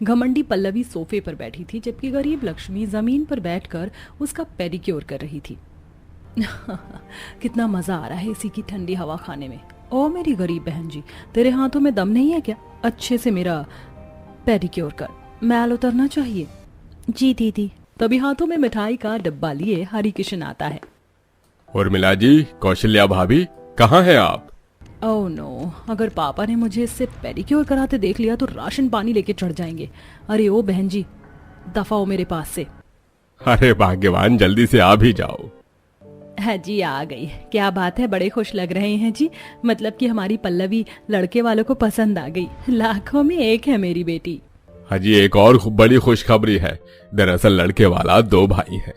घमंडी पल्लवी सोफे पर बैठी थी जबकि गरीब लक्ष्मी जमीन पर बैठकर उसका पेडिक्योर कर रही थी। कितना मजा आ रहा है इसी की ठंडी हवा खाने में। ओ मेरी गरीब बहन जी, तेरे हाथों में दम नहीं है क्या? अच्छे से मेरा पेडिक्योर कर, मैल उतरना चाहिए। जी दीदी। तभी हाथों में मिठाई का डब्बा लिए हरि किशन आता है। उर्मिला जी, कौशल्या भाभी, कहाँ हैं आप? ओह नो, अगर पापा ने मुझे इससे पेडिक्योर कराते देख लिया तो राशन पानी लेके चढ़ जाएंगे। अरे ओ बहन जी, दफा हो मेरे पास से। अरे भाग्यवान, जल्दी से आ भी जाओ। है जी, आ गई। क्या बात है, बड़े खुश लग रहे हैं जी। मतलब कि हमारी पल्लवी लड़के वालों को पसंद आ गई। लाखों में एक है मेरी बेटी। हाजी, एक और बड़ी खुशखबरी है। दरअसल लड़के वाला 2 भाई है।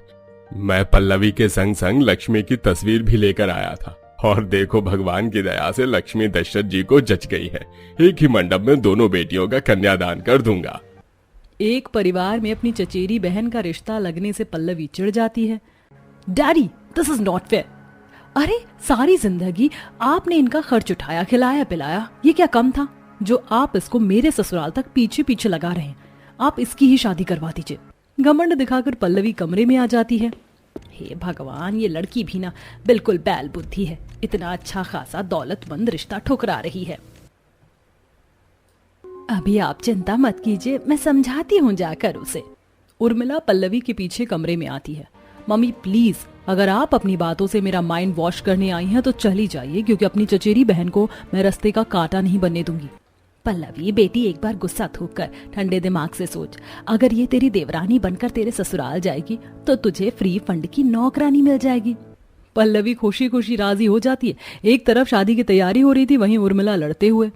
मैं पल्लवी के संग संग लक्ष्मी की तस्वीर भी लेकर आया था और देखो भगवान की दया से लक्ष्मी दशरथ जी को जच गई है। एक ही मंडप में दोनों बेटियों का कन्यादान कर दूंगा। एक परिवार में अपनी चचेरी बहन का रिश्ता लगने से पल्लवी चिढ़ जाती है। Daddy, this is not fair. अरे सारी जिंदगी आपने इनका खर्च उठाया, खिलाया पिलाया, ये क्या कम था जो आप इसको मेरे ससुराल तक पीछे पीछे लगा रहे हैं? आप इसकी ही शादी करवा दीजिए। घमंड दिखाकर पल्लवी कमरे में आ जाती है। हे भगवान, ये लड़की भी ना बिल्कुल बैल बुद्धि है। इतना अच्छा खासा दौलतमंद रिश्ता ठुकरा रही है। अभी आप चिंता मत कीजिए, मैं समझाती हूँ जाकर उसे। उर्मिला पल्लवी के पीछे कमरे में आती है। मम्मी प्लीज, अगर आप अपनी बातों से मेरा माइंड वॉश करने आई हैं तो चली जाइए, क्योंकि अपनी चचेरी बहन को मैं रास्ते का कांटा नहीं बनने दूंगी। पल्लवी बेटी, एक बार गुस्सा थूक कर ठंडे दिमाग से सोच। अगर ये तेरी देवरानी बनकर तेरे ससुराल जाएगी तो तुझे फ्री फंड की नौकरानी मिल जाएगी। पल्लवी खुशी खुशी राजी हो जाती है। एक तरफ शादी की तैयारी हो रही थी, वहीं उर्मिला लड़ते हुए।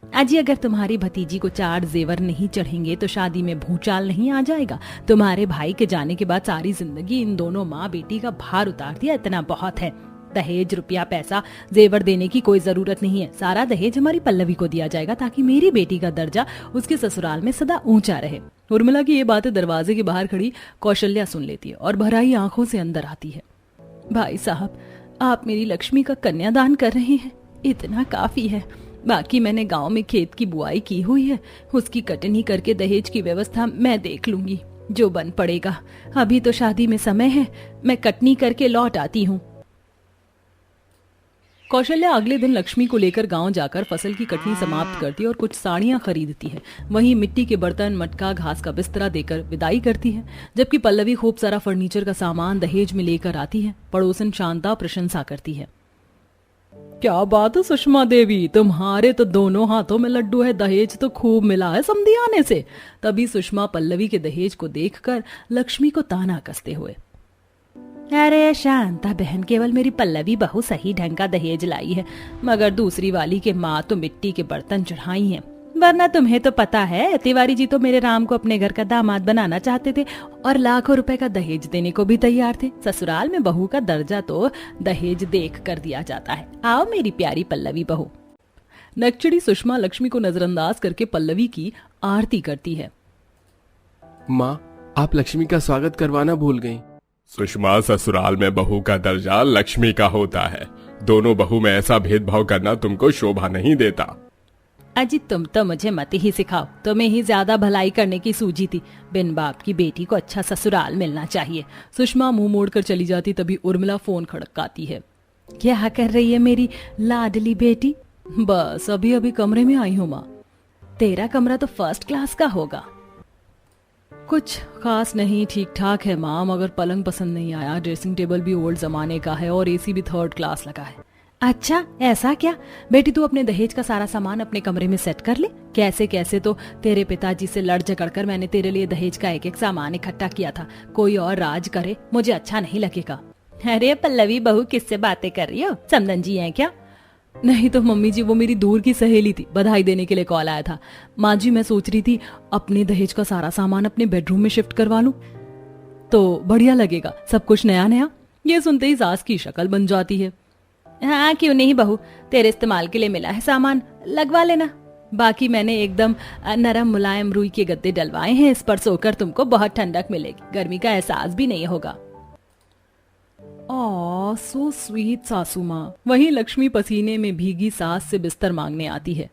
अजी, अगर तुम्हारी भतीजी को 4 जेवर नहीं चढ़ेंगे तो शादी में भूचाल नहीं आ जाएगा? तुम्हारे भाई के जाने के बाद सारी जिंदगी इन दोनों माँ बेटी का भार उतार दिया, इतना बहुत है। दहेज, रुपया, पैसा, जेवर देने की कोई जरूरत नहीं है। सारा दहेज हमारी पल्लवी को दिया जाएगा ताकि मेरी बेटी का दर्जा उसके ससुराल में सदा ऊंचा रहे। उर्मिला की ये बातें दरवाजे के बाहर खड़ी कौशल्या सुन लेती है और भराई आंखों से अंदर आती है। भाई साहब, आप मेरी लक्ष्मी का कन्यादान कर रहे हैं, इतना काफी है। बाकी मैंने गांव में खेत की बुआई की हुई है, उसकी कटनी करके दहेज की व्यवस्था मैं देख लूंगी, जो बन पड़ेगा। अभी तो शादी में समय है, मैं कटनी करके लौट आती हूँ। कौशल्या अगले दिन लक्ष्मी को लेकर गांव जाकर फसल की कटनी समाप्त करती है और कुछ साड़ियां खरीदती है। वहीं मिट्टी के बर्तन, मटका, घास का बिस्तरा देकर विदाई करती है, जबकि पल्लवी खूब सारा फर्नीचर का सामान दहेज में लेकर आती है। पड़ोसन शांता प्रशंसा करती है। क्या बात है सुषमा देवी, तुम्हारे तो दोनों हाथों में लड्डू है, दहेज तो खूब मिला है समधी आने से। तभी सुषमा पल्लवी के दहेज को देखकर लक्ष्मी को ताना कसते हुए, अरे शांता बहन, केवल मेरी पल्लवी बहू सही ढंग का दहेज लाई है, मगर दूसरी वाली के माँ तो मिट्टी के बर्तन चढ़ाई हैं। वरना तुम्हें तो पता है, तिवारी जी तो मेरे राम को अपने घर का दामाद बनाना चाहते थे और लाखों रुपए का दहेज देने को भी तैयार थे। ससुराल में बहू का दर्जा तो दहेज देख कर दिया जाता है। आओ मेरी प्यारी पल्लवी बहू। नकचड़ी सुषमा लक्ष्मी को नजरअंदाज करके पल्लवी की आरती करती है। माँ, आप लक्ष्मी का स्वागत करवाना भूल गई। सुषमा, ससुराल में बहू का दर्जा लक्ष्मी का होता है। दोनों बहू में ऐसा भेदभाव करना तुमको शोभा नहीं देता। अजी, तुम तो मुझे मत ही सिखाओ, तुम्हें ही ज्यादा भलाई करने की सूझी थी। बिन बाप की बेटी को अच्छा ससुराल मिलना चाहिए। सुषमा मुंह मोड़कर चली जाती, तभी उर्मिला फोन खड़काती है। क्या कर रही है मेरी लाडली बेटी? बस अभी अभी कमरे में आई हूँ माँ। तेरा कमरा तो फर्स्ट क्लास का होगा। कुछ खास नहीं, ठीक ठाक है माँ, मगर पलंग पसंद नहीं आया। ड्रेसिंग टेबल भी ओल्ड जमाने का है और एसी भी 3rd क्लास लगा है। अच्छा ऐसा क्या? बेटी तू अपने दहेज का सारा सामान अपने कमरे में सेट कर ले। कैसे कैसे तो तेरे पिताजी से लड़ झगड़ कर मैंने तेरे लिए दहेज का एक एक सामान इकट्ठा किया था। कोई और राज करे, मुझे अच्छा नहीं लगेगा। अरे पल्लवी बहू, किससे बातें कर रही हो? समधन जी हैं क्या? नहीं तो मम्मी जी, वो मेरी दूर की सहेली थी, बधाई देने के लिए कॉल आया था। माँ जी, मैं सोच रही थी अपने दहेज का सारा सामान अपने बेडरूम में शिफ्ट करवा लूं तो बढ़िया लगेगा, सब कुछ नया नया। ये सुनते ही सास की शक्ल बन जाती है। हाँ क्यों नहीं बहू, तेरे इस्तेमाल के लिए मिला है सामान, लगवा लेना। बाकी मैंने एकदम नरम मुलायम रुई के गद्दे डलवाए हैं, इस पर सोकर तुमको बहुत ठंडक मिलेगी, गर्मी का एहसास भी नहीं होगा। ओह सो स्वीट सासू माँ। वहीं लक्ष्मी पसीने में भीगी सास से बिस्तर मांगने आती है।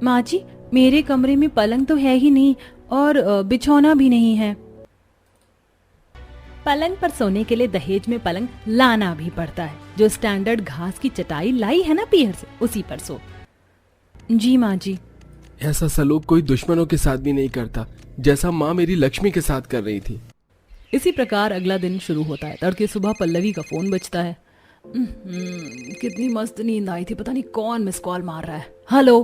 माँ जी, मेरे कमरे में पलंग तो है ही नहीं और बिछौना भी नहीं है। पलंग पर सोने के लिए दहेज में पलंग लाना भी पड़ता है। जो स्टैंडर्ड घास की चटाई लाई है ना पीहर से, उसी पर सो। जी माँ जी। ऐसा सलूक कोई दुश्मनों के साथ भी नहीं करता, जैसा माँ मेरी लक्ष्मी के साथ कर रही थी। इसी प्रकार अगला दिन शुरू होता है। तड़के सुबह पल्लवी का फोन बजता है। कितनी मस्त नींद आई थी, पता नहीं कौन मिस कॉल मार रहा है। हेलो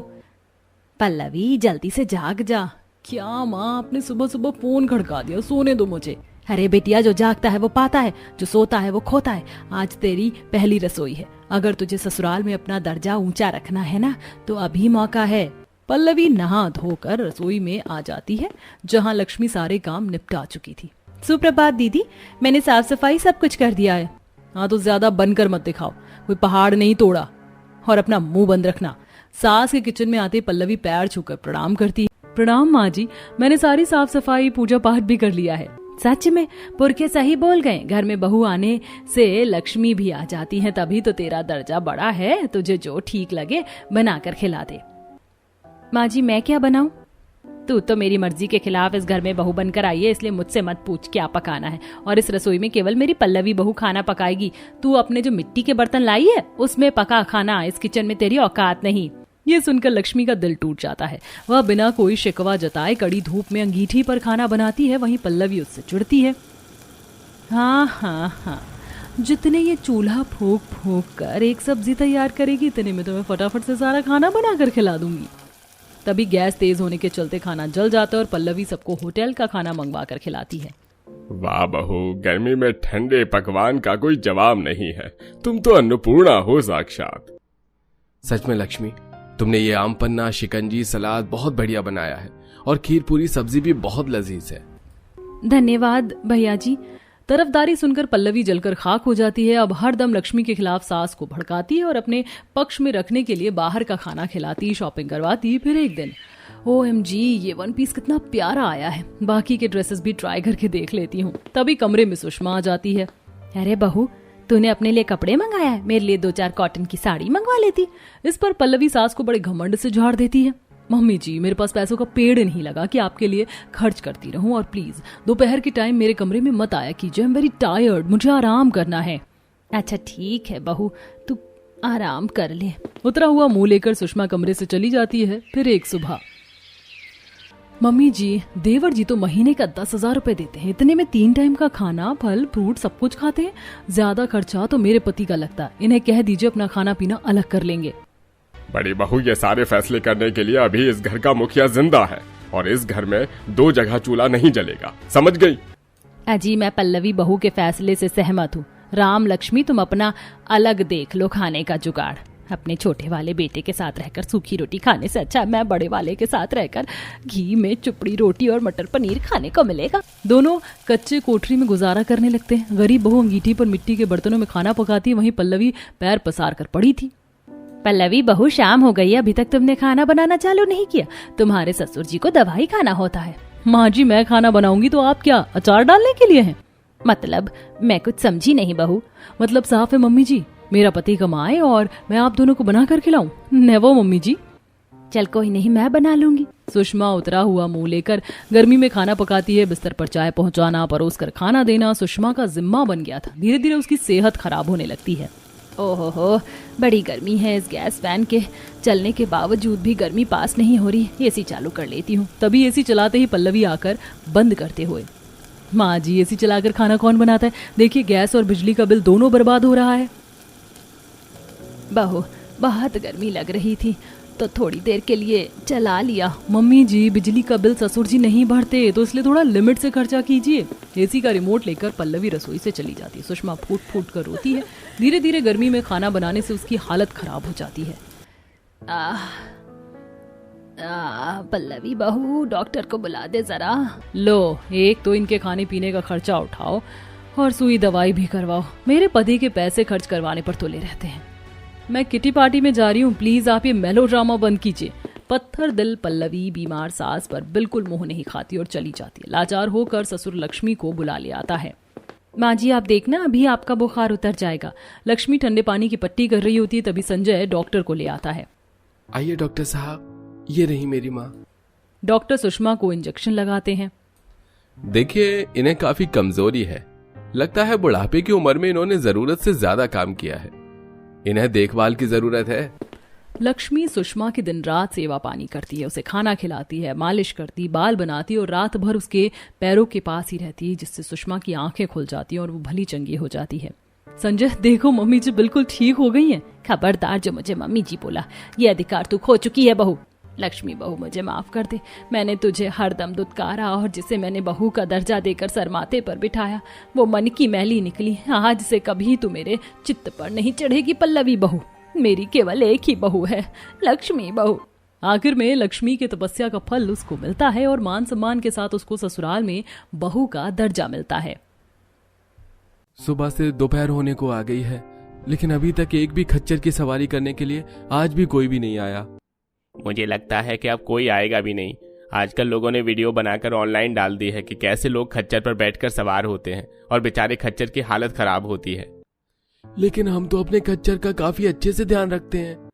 पल्लवी, जल्दी से जाग जा। क्या माँ, आपने सुबह सुबह फोन खड़का दिया, सोने दो मुझे। अरे बेटिया, जो जागता है वो पाता है, जो सोता है वो खोता है। आज तेरी पहली रसोई है। अगर तुझे ससुराल में अपना दर्जा ऊंचा रखना है ना, तो अभी मौका है। पल्लवी नहा धोकर रसोई में आ जाती है, जहां लक्ष्मी सारे काम निपटा चुकी थी। सुप्रभात दीदी, मैंने साफ सफाई सब कुछ कर दिया है। हाँ तो ज्यादा बनकर मत दिखाओ, कोई पहाड़ नहीं तोड़ा। और अपना मुंह बंद रखना। सास के किचन में आते पल्लवी पैर छूकर प्रणाम करती है। प्रणाम माँ जी, मैंने सारी साफ सफाई पूजा पाठ भी कर लिया है। सच में? पुरखे सही बोल गए। घर में बहू आने से लक्ष्मी भी आ जाती है, तभी तो तेरा दर्जा बड़ा है। तुझे जो ठीक लगे बनाकर खिला दे। माँ जी, मैं क्या बनाऊं? तू तो मेरी मर्जी के खिलाफ इस घर में बहू बनकर आई है, इसलिए मुझसे मत पूछ क्या पकाना है। और इस रसोई में केवल मेरी पल्लवी बहू खाना पकाएगी। तू अपने जो मिट्टी के बर्तन लाई है उसमें पका खाना, इस किचन में तेरी औकात नहीं। ये सुनकर लक्ष्मी का दिल टूट जाता है। वह बिना कोई शिकवा जताए कड़ी धूप में अंगीठी पर खाना बनाती है। वहीं पल्लवी उससे चिढ़ती है। हाँ, जितने ये चूल्हा फूंक फूंक कर एक सब्जी तैयार करेगी, इतने में तो मैं फटाफट से सारा खाना बनाकर खिला दूंगी। तभी गैस तेज होने के चलते खाना जल जाता है और पल्लवी सबको होटल का खाना मंगवा कर खिलाती है। वाह बहू, गर्मी में ठंडे पकवान का कोई जवाब नहीं है। तुम तो अन्नपूर्णा हो साक्षात। सच में लक्ष्मी, तुमने ये आम पन्ना, शिकंजी, सलाद बहुत बढ़िया बनाया है। और खीर पूरी सब्जी भी बहुत लजीज है। धन्यवाद भैया जी। तरफदारी सुनकर पल्लवी जलकर खाक हो जाती है। अब हर दम लक्ष्मी के खिलाफ सास को भड़काती है और अपने पक्ष में रखने के लिए बाहर का खाना खिलाती, शॉपिंग करवाती। फिर एक दिन, OMG, ये वन पीस कितना प्यारा आया है। बाकी के ड्रेसेस भी ट्राई करके देख लेती हूँ। तभी कमरे में सुषमा आ जाती है। अरे बहू, तूने अपने लिए कपड़े मंगाया है? मेरे लिए 2-4 कॉटन की साड़ी मंगवा लेती। इस पर पल्लवी सास को बड़े घमंड से झाड़ देती है। मम्मी जी, मेरे पास पैसों का पेड़ नहीं लगा कि आपके लिए खर्च करती रहूं। और प्लीज दोपहर के टाइम मेरे कमरे में मत आया कीजिए। आई एम वेरी टायर्ड, मुझे आराम करना है। अच्छा ठीक है बहू, तू आराम कर ले। उतरा हुआ मुंह लेकर सुषमा कमरे से चली जाती है। फिर एक सुबह, मम्मी जी, देवर जी तो महीने का 10,000 रुपए देते हैं, इतने में 3 टाइम का खाना, फल फ्रूट सब कुछ खाते हैं। ज्यादा खर्चा तो मेरे पति का लगता है। इन्हें कह दीजिए अपना खाना पीना अलग कर लेंगे। बड़ी बहू, ये सारे फैसले करने के लिए अभी इस घर का मुखिया जिंदा है और इस घर में 2 जगह चूल्हा नहीं जलेगा, समझ गई? अजी, मैं पल्लवी बहू के फैसले से सहमत हूँ। राम लक्ष्मी, तुम अपना अलग देख लो खाने का जुगाड़। अपने छोटे वाले बेटे के साथ रहकर सूखी रोटी खाने से अच्छा मैं बड़े वाले के साथ रहकर घी में चुपड़ी रोटी और मटर पनीर खाने को मिलेगा। दोनों कच्चे कोठरी में गुजारा करने लगते हैं। गरीब बहू अंगीठी पर मिट्टी के बर्तनों में खाना पकाती। वहीं पल्लवी पैर पसार कर पड़ी थी। पल्लवी बहू, शाम हो गई, अभी तक तुमने खाना बनाना चालू नहीं किया। तुम्हारे ससुर जी को दवाई खाना होता है। माँ जी, मैं खाना बनाऊंगी तो आप क्या अचार डालने के लिए हैं? मतलब मैं कुछ समझी नहीं बहू। मतलब साफ है मम्मी जी, मेरा पति कमाए और मैं आप दोनों को बना कर खिलाऊं? नेवर मम्मी जी। चल कोई नहीं, मैं बना लूंगी। सुषमा उतरा हुआ मुंह लेकर गर्मी में खाना पकाती है। बिस्तर पर चाय पहुंचाना, परोस कर खाना देना सुषमा का जिम्मा बन गया था। धीरे धीरे उसकी सेहत खराब होने लगती है। ओहो, बड़ी गर्मी है। इस गैस फैन के चलने के बावजूद भी गर्मी पास नहीं हो रही। एसी चालू कर लेती हूँ। तभी एसी चलाते ही पल्लवी आकर बंद करते हुए, माँ जी, एसी चलाकर खाना कौन बनाता है? देखिए, गैस और बिजली का बिल दोनों बर्बाद हो रहा है। बहू, बहुत गर्मी लग रही थी तो थोड़ी देर के लिए चला लिया। मम्मी जी, बिजली का बिल ससुर जी नहीं भरते, तो इसलिए थोड़ा लिमिट से खर्चा कीजिए। एसी का रिमोट लेकर पल्लवी रसोई से चली जाती है। सुषमा फूट फूट कर रोती है। धीरे धीरे गर्मी में खाना बनाने से उसकी हालत खराब हो जाती है। पल्लवी बहू, डॉक्टर को बुला दे जरा। लो, एक तो इनके खाने पीने का खर्चा उठाओ और सुई दवाई भी करवाओ। मेरे पति के पैसे खर्च करवाने पर तुले रहते हैं। मैं किटी पार्टी में जा रही हूँ, प्लीज आप ये मेलोड्रामा बंद कीजिए। पत्थर दिल पल्लवी बीमार सास पर बिल्कुल मुंह नहीं खाती और चली जाती है। लाचार होकर ससुर लक्ष्मी को बुला ले आता है। माँ जी, आप देखना, अभी आपका बुखार उतर जाएगा। लक्ष्मी ठंडे पानी की पट्टी कर रही होती है। तभी संजय डॉक्टर को ले आता है। आइए डॉक्टर साहब, ये रही मेरी माँ। डॉक्टर सुषमा को इंजेक्शन लगाते हैं। देखिए, इन्हें काफी कमजोरी है। लगता है बुढ़ापे की उम्र में इन्होंने जरूरत से ज्यादा काम किया है। इन्हें देखभाल की जरूरत है। लक्ष्मी सुषमा की दिन रात सेवा पानी करती है, उसे खाना खिलाती है, मालिश करती, बाल बनाती और रात भर उसके पैरों के पास ही रहती है, जिससे सुषमा की आंखें खुल जाती हैं और वो भली चंगी हो जाती है। संजय, देखो मम्मी जी बिल्कुल ठीक हो गई हैं। खबरदार जो मुझे मम्मी जी बोला, ये अधिकार तू खो चुकी है बहू। लक्ष्मी बहू, मुझे माफ कर दे। मैंने तुझे हरदम दुत्कारा और जिसे मैंने बहू का दर्जा देकर सरमाथे पर बिठाया, वो मन की मैली निकली। आज से कभी तू मेरे चित्त पर नहीं चढ़ेगी पल्लवी बहू। मेरी केवल एक ही बहू है, लक्ष्मी बहू। आखिर में लक्ष्मी की तपस्या का फल उसको मिलता है और मान सम्मान के साथ उसको ससुराल में बहू का दर्जा मिलता है। सुबह से दोपहर होने को आ गई है, लेकिन अभी तक एक भी खच्चर की सवारी करने के लिए आज भी कोई भी नहीं आया। मुझे लगता है कि अब कोई आएगा भी नहीं। आजकल लोगों ने वीडियो बनाकर ऑनलाइन डाल दी है कि कैसे लोग खच्चर पर बैठकर सवार होते हैं और बेचारे खच्चर की हालत खराब होती है। लेकिन हम तो अपने खच्चर का काफी अच्छे से ध्यान रखते हैं।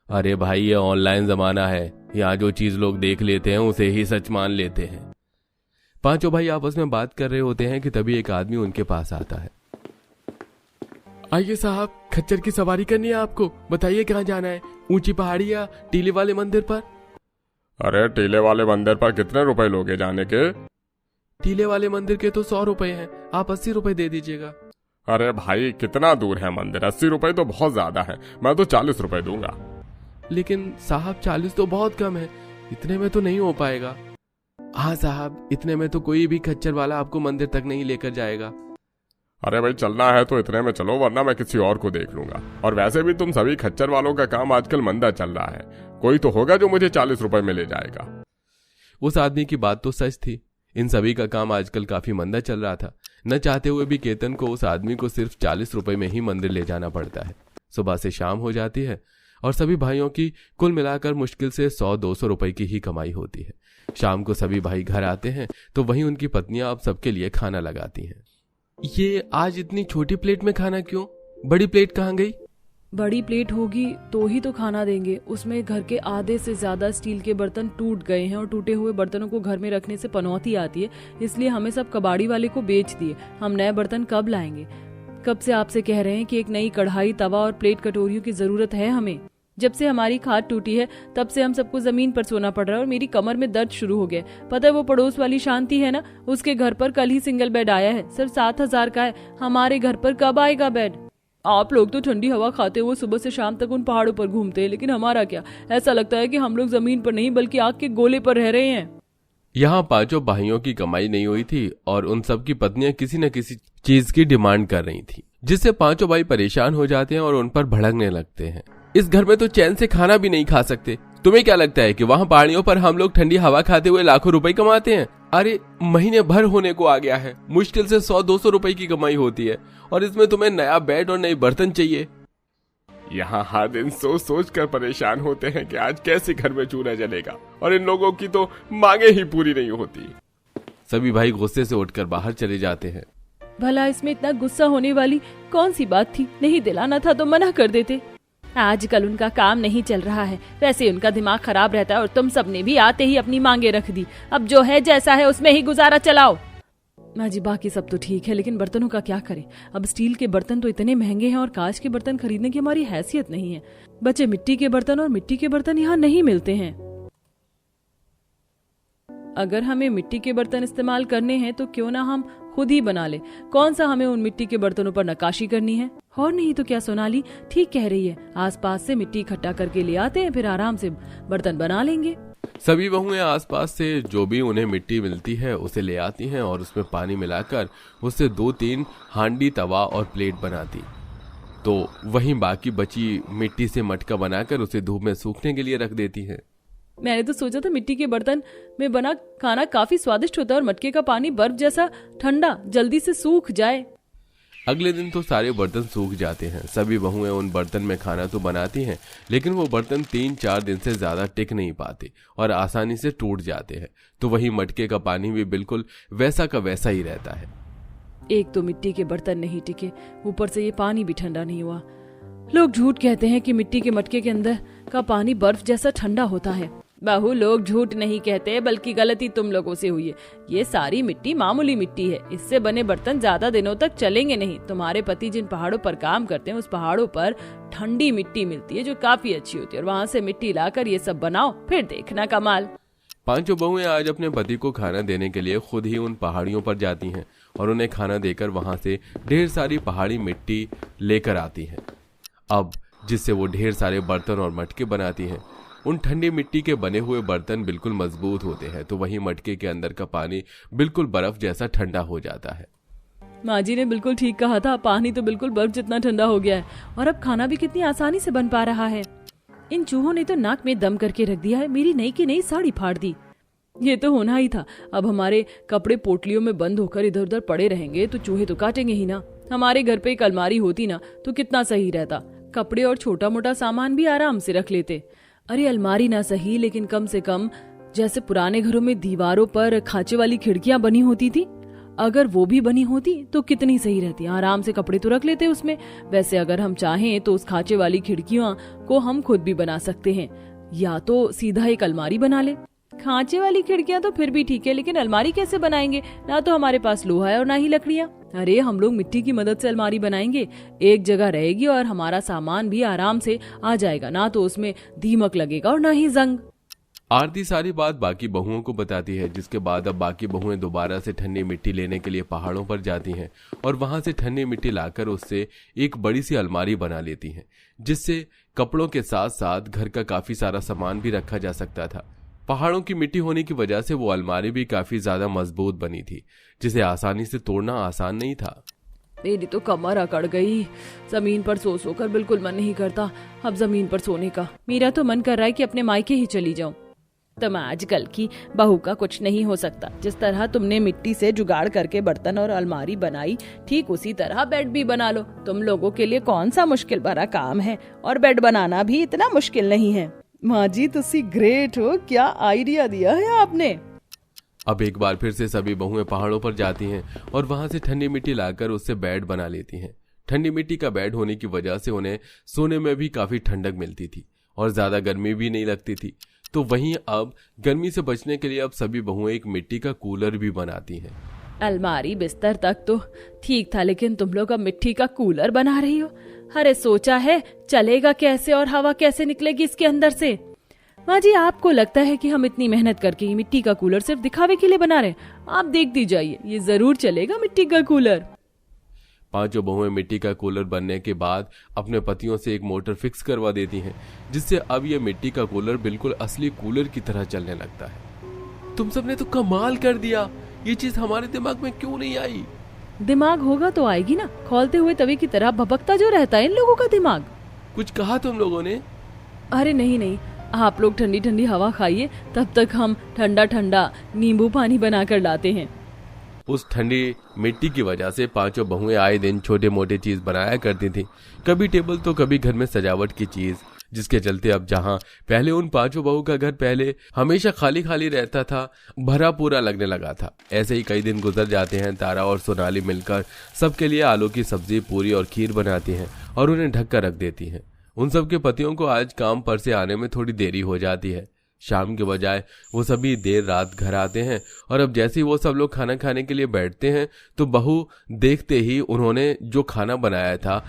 अरे भाई, ये ऑनलाइन जमाना है, यहाँ जो चीज लोग देख लेते हैं उसे ही सच मान लेते हैं। पांचों भाई आपस में बात कर रहे होते हैं कि तभी एक आदमी उनके पास आता है। आइए साहब, खच्चर की सवारी करनी है आपको, बताइए कहाँ जाना है? ऊंची पहाड़ी या टीले वाले मंदिर पर? अरे टीले वाले मंदिर पर कितने रुपए लोगे जाने के? टीले वाले मंदिर के तो 100 रुपए हैं, आप 80 रुपए दे दीजिएगा। अरे भाई, कितना दूर है मंदिर? 80 रुपए तो बहुत ज्यादा है, मैं तो 40 रुपए दूंगा। लेकिन साहब 40 तो बहुत कम है, इतने में तो नहीं हो पाएगा। हाँ साहब, इतने में तो कोई भी खच्चर वाला आपको मंदिर तक नहीं लेकर जाएगा। अरे भाई, चलना है तो इतने में चलो, वरना मैं किसी और को देख लूंगा। और वैसे भी तुम सभी खच्चर वालों का काम आजकल मंदा चल रहा है, कोई तो होगा जो मुझे 40 रुपए में ले जाएगा। उस आदमी की बात तो सच थी। इन सभी का काम आजकल काफी मंदा चल रहा था। न चाहते हुए भी केतन को उस आदमी को सिर्फ 40 रुपए में ही मंदिर ले जाना पड़ता है। सुबह से शाम हो जाती है और सभी भाइयों की कुल मिलाकर मुश्किल से 100-200 रुपए की ही कमाई होती है। शाम को सभी भाई घर आते हैं तो वहीं उनकी पत्नियां अब सबके लिए खाना लगाती हैं। ये आज इतनी छोटी प्लेट में खाना क्यों? बड़ी प्लेट कहाँ गई? बड़ी प्लेट होगी तो ही तो खाना देंगे। उसमें घर के आधे से ज्यादा स्टील के बर्तन टूट गए हैं और टूटे हुए बर्तनों को घर में रखने से पनौती आती है, इसलिए हमें सब कबाड़ी वाले को बेच दिए। हम नए बर्तन कब लाएंगे? कब से आपसे कह रहे हैं कि एक नई कढ़ाई, तवा और प्लेट कटोरियों की जरूरत है हमें। जब से हमारी खाट टूटी है तब से हम सबको जमीन पर सोना पड़ रहा है और मेरी कमर में दर्द शुरू हो गया। पता है वो पड़ोस वाली शांति है ना, उसके घर पर कल ही सिंगल बेड आया है, सिर्फ 7,000 का है। हमारे घर पर कब आएगा बेड? आप लोग तो ठंडी हवा खाते हुए सुबह से शाम तक उन पहाड़ों पर घूमते हैं, लेकिन हमारा क्या? ऐसा लगता है कि हम लोग जमीन पर नहीं बल्कि आग के गोले पर रह रहे हैं। यहाँ पांचों भाइयों की कमाई नहीं हुई थी और उन सब की पत्नियां किसी न किसी चीज की डिमांड कर रही थी, जिससे पांचों भाई परेशान हो जाते हैं और उन पर भड़कने लगते हैं। इस घर में तो चैन से खाना भी नहीं खा सकते। तुम्हें क्या लगता है कि वहाँ पहाड़ियों पर हम लोग ठंडी हवा खाते हुए लाखों रुपए कमाते हैं? अरे महीने भर होने को आ गया है, मुश्किल से 100-200 रुपए की कमाई होती है और इसमें तुम्हें नया बेड और नए बर्तन चाहिए। यहाँ हर दिन सोच सोच कर परेशान होते हैं कि आज कैसे घर में चूल्हा जलेगा, और इन लोगों की तो मांगे ही पूरी नहीं होती। सभी भाई गुस्से से उठकर बाहर चले जाते हैं। भला इसमें इतना गुस्सा होने वाली कौन सी बात थी? नहीं दिलाना था तो मना कर देते। आजकल उनका काम नहीं चल रहा है, वैसे उनका दिमाग खराब रहता है और तुम सबने भी आते ही अपनी मांगे रख दी। अब जो है जैसा है उसमें ही गुजारा चलाओ। माँ जी, बाकी सब तो ठीक है, लेकिन बर्तनों का क्या करें? अब स्टील के बर्तन तो इतने महंगे हैं और कांच के बर्तन खरीदने की हमारी हैसियत नहीं है। बचे मिट्टी के बर्तन, और मिट्टी के बर्तन यहाँ नहीं मिलते हैं। अगर हमें मिट्टी के बर्तन इस्तेमाल करने हैं तो क्यों ना हम खुद ही बना ले। कौन सा हमें उन मिट्टी के बर्तनों पर नक्काशी करनी है? और नहीं तो क्या सोनाली ठीक कह रही है, आसपास से मिट्टी इकट्ठा करके ले आते हैं, फिर आराम से बर्तन बना लेंगे। सभी बहुएं आसपास से जो भी उन्हें मिट्टी मिलती है उसे ले आती हैं और उसमें पानी मिलाकर उससे 2-3 हांडी, तवा और प्लेट बनाती। तो वहीं बाकी बची मिट्टी से मटका बनाकर उसे धूप में सूखने के लिए रख देती है। मैंने तो सोचा था मिट्टी के बर्तन में बना खाना काफी स्वादिष्ट होता है और मटके का पानी बर्फ जैसा ठंडा, जल्दी से सूख जाए। अगले दिन तो सारे बर्तन सूख जाते हैं। सभी बहुएं उन बर्तन में खाना तो बनाती हैं, लेकिन वो बर्तन 3-4 दिन से ज्यादा टिक नहीं पाते और आसानी से टूट जाते हैं। तो वही मटके का पानी भी बिल्कुल वैसा का वैसा ही रहता है। एक तो मिट्टी के बर्तन नहीं टिके, ऊपर से ये पानी भी ठंडा नहीं हुआ। लोग झूठ कहते हैं कि मिट्टी के मटके के अंदर का पानी बर्फ जैसा ठंडा होता है। बहू, लोग झूठ नहीं कहते, बल्कि गलती तुम लोगों से हुई है। ये सारी मिट्टी मामूली मिट्टी है, इससे बने बर्तन ज्यादा दिनों तक चलेंगे नहीं। तुम्हारे पति जिन पहाड़ों पर काम करते हैं, उस पहाड़ों पर ठंडी मिट्टी मिलती है जो काफी अच्छी होती है, और वहाँ से मिट्टी लाकर ये सब बनाओ, फिर देखना कमाल। पांचों बहुएं आज अपने पति को खाना देने के लिए खुद ही उन पहाड़ियों पर जाती हैं और उन्हें खाना देकर वहां से ढेर सारी पहाड़ी मिट्टी लेकर आती हैं, अब जिससे वो ढेर सारे बर्तन और मटके बनाती हैं। उन ठंडी मिट्टी के बने हुए बर्तन बिल्कुल मजबूत होते हैं, तो वहीं मटके के अंदर का पानी बिल्कुल बर्फ जैसा ठंडा हो जाता है। माँ जी ने बिल्कुल ठीक कहा था, पानी तो बिल्कुल बर्फ जितना ठंडा हो गया है, और अब खाना भी कितनी आसानी से बन पा रहा है। इन चूहों ने तो नाक में दम करके रख दिया है, मेरी नई की नई साड़ी फाड़ दी। ये तो होना ही था, अब हमारे कपड़े पोटलियों में बंद होकर इधर उधर पड़े रहेंगे तो चूहे तो काटेंगे ही ना। हमारे घर पे एक अलमारी होती ना तो कितना सही रहता, कपड़े और छोटा मोटा सामान भी आराम से रख लेते। अरे अलमारी ना सही, लेकिन कम से कम जैसे पुराने घरों में दीवारों पर खांचे वाली खिड़कियां बनी होती थी, अगर वो भी बनी होती तो कितनी सही रहती, आराम से कपड़े तो रख लेते उसमें। वैसे अगर हम चाहें तो उस खांचे वाली खिड़कियों को हम खुद भी बना सकते हैं, या तो सीधा एक अलमारी बना ले। खांचे वाली खिड़कियां तो फिर भी ठीक है, लेकिन अलमारी कैसे बनाएंगे? ना तो हमारे पास लोहा है और ना ही लकड़ियां। अरे हम लोग मिट्टी की मदद से अलमारी बनाएंगे, एक जगह रहेगी और हमारा सामान भी आराम से आ जाएगा, ना तो उसमें दीमक लगेगा और ना ही जंग। आरती सारी बात बाकी बहुओं को बताती है, जिसके बाद अब बाकी बहुएं दोबारा से ठंडी मिट्टी लेने के लिए पहाड़ों पर जाती हैं और वहां से ठंडी मिट्टी लाकर उससे एक बड़ी सी अलमारी बना लेती हैं, जिससे कपड़ों के साथ साथ घर का काफी सारा सामान भी रखा जा सकता था। पहाड़ों की मिट्टी होने की वजह से वो अलमारी भी काफी ज्यादा मजबूत बनी थी, जिसे आसानी से तोड़ना आसान नहीं था। मेरी तो कमर अकड़ गई, जमीन पर सो सोकर बिल्कुल मन नहीं करता अब जमीन पर सोने का। मेरा तो मन कर रहा है कि अपने मायके ही चली जाऊं। तुम आजकल की बहू का कुछ नहीं हो सकता। जिस तरह तुमने मिट्टी से जुगाड़ करके बर्तन और अलमारी बनाई, ठीक उसी तरह बेड भी बना लो। तुम लोगों के लिए कौन सा मुश्किल भरा काम है, और बेड बनाना भी इतना मुश्किल नहीं है। माँ जी तुसी ग्रेट हो, क्या आइडिया दिया है आपने। अब एक बार फिर से सभी बहुएं पहाड़ों पर जाती हैं और वहां से ठंडी मिट्टी लाकर उससे बेड बना लेती हैं। ठंडी मिट्टी का बेड होने की वजह से उन्हें सोने में भी काफी ठंडक मिलती थी और ज्यादा गर्मी भी नहीं लगती थी। तो वहीं अब गर्मी से बचने के लिए अब सभी बहुएं एक मिट्टी का कूलर भी बनाती हैं। अलमारी बिस्तर तक तो ठीक था, लेकिन तुम लोग अब मिट्टी का कूलर बना रही हो। अरे सोचा है चलेगा कैसे और हवा कैसे निकलेगी इसके अंदर से? माँ जी आपको लगता है कि हम इतनी मेहनत करके ये मिट्टी का कूलर सिर्फ दिखावे के लिए बना रहे? आप देखती जाइए, ये जरूर चलेगा मिट्टी का कूलर। पांचों बहुएं मिट्टी का कूलर बनने के बाद अपने पतियों से एक मोटर फिक्स करवा देती हैं, जिससे अब ये मिट्टी का कूलर बिल्कुल असली कूलर की तरह चलने लगता है। तुम सबने तो कमाल कर दिया, ये चीज हमारे दिमाग में क्यों नहीं आई? दिमाग होगा तो आएगी ना, खोलते हुए तवे की तरह भपकता जो रहता है इन लोगों का दिमाग। कुछ कहा तुम लोगों ने? अरे नहीं, आप लोग ठंडी ठंडी हवा खाइए, तब तक हम ठंडा ठंडा नींबू पानी बनाकर लाते हैं। उस ठंडी मिट्टी की वजह से पांचों बहुएं आए दिन छोटे मोटे चीज बनाया करती थी, कभी टेबल तो कभी घर में सजावट की चीज, जिसके चलते अब जहां पहले उन पांचों बहू का घर पहले हमेशा खाली खाली रहता था, भरा पूरा लगने लगा था। ऐसे ही कई दिन गुजर जाते हैं। तारा और सोनाली मिलकर सबके लिए आलू की सब्जी, पूरी और खीर बनाती हैं और उन्हें ढक कर रख देती हैं। उन सबके पतियों को आज काम पर से आने में थोड़ी देरी हो जाती है। शाम के बजाय वो सभी देर रात घर आते हैं और अब जैसे ही वो सब लोग खाना खाने के लिए बैठते हैं तो बहू देखते ही उन्होंने जो खाना बनाया था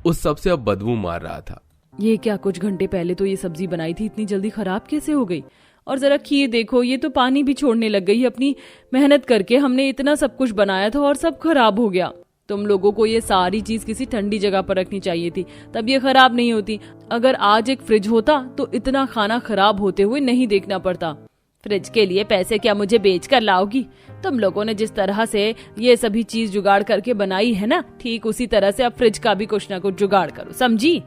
उस सबसे अब बदबू मार रहा था। ये क्या, कुछ घंटे पहले तो ये सब्जी बनाई थी, इतनी जल्दी खराब कैसे हो गई? और जरा खीर देखो, ये तो पानी भी छोड़ने लग गई। अपनी मेहनत करके हमने इतना सब कुछ बनाया था और सब खराब हो गया। तुम लोगों को ये सारी चीज किसी ठंडी जगह पर रखनी चाहिए थी, तब ये खराब नहीं होती। अगर आज एक फ्रिज होता तो इतना खाना खराब होते हुए नहीं देखना पड़ता। फ्रिज के लिए पैसे क्या मुझे बेच कर लाओगी? तुम लोगों ने जिस तरह से ये सभी चीज जुगाड़ करके बनाई है ना, ठीक उसी तरह से अब फ्रिज का भी कुछ ना कुछ जुगाड़ करो, समझी?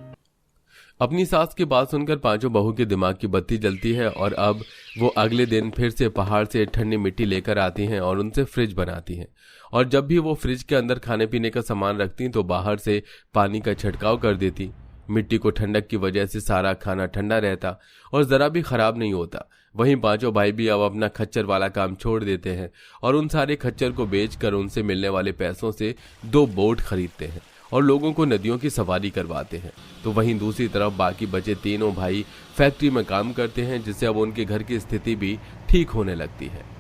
अपनी सास की बात सुनकर पांचों बहू के दिमाग की बत्ती जलती है और अब वो अगले दिन फिर से पहाड़ से ठंडी मिट्टी लेकर आती हैं और उनसे फ्रिज बनाती हैं। और जब भी वो फ्रिज के अंदर खाने पीने का सामान रखती तो बाहर से पानी का छिड़काव कर देती। मिट्टी को ठंडक की वजह से सारा खाना ठंडा रहता और जरा भी खराब नहीं होता। वहीं पांचों भाई भी अब अपना खच्चर वाला काम छोड़ देते हैं और उन सारे खच्चर को बेचकर उनसे मिलने वाले पैसों से 2 बोट खरीदते हैं और लोगों को नदियों की सवारी करवाते हैं। तो वहीं दूसरी तरफ बाकी बचे तीनों भाई फैक्ट्री में काम करते हैं, जिससे अब उनके घर की स्थिति भी ठीक होने लगती है।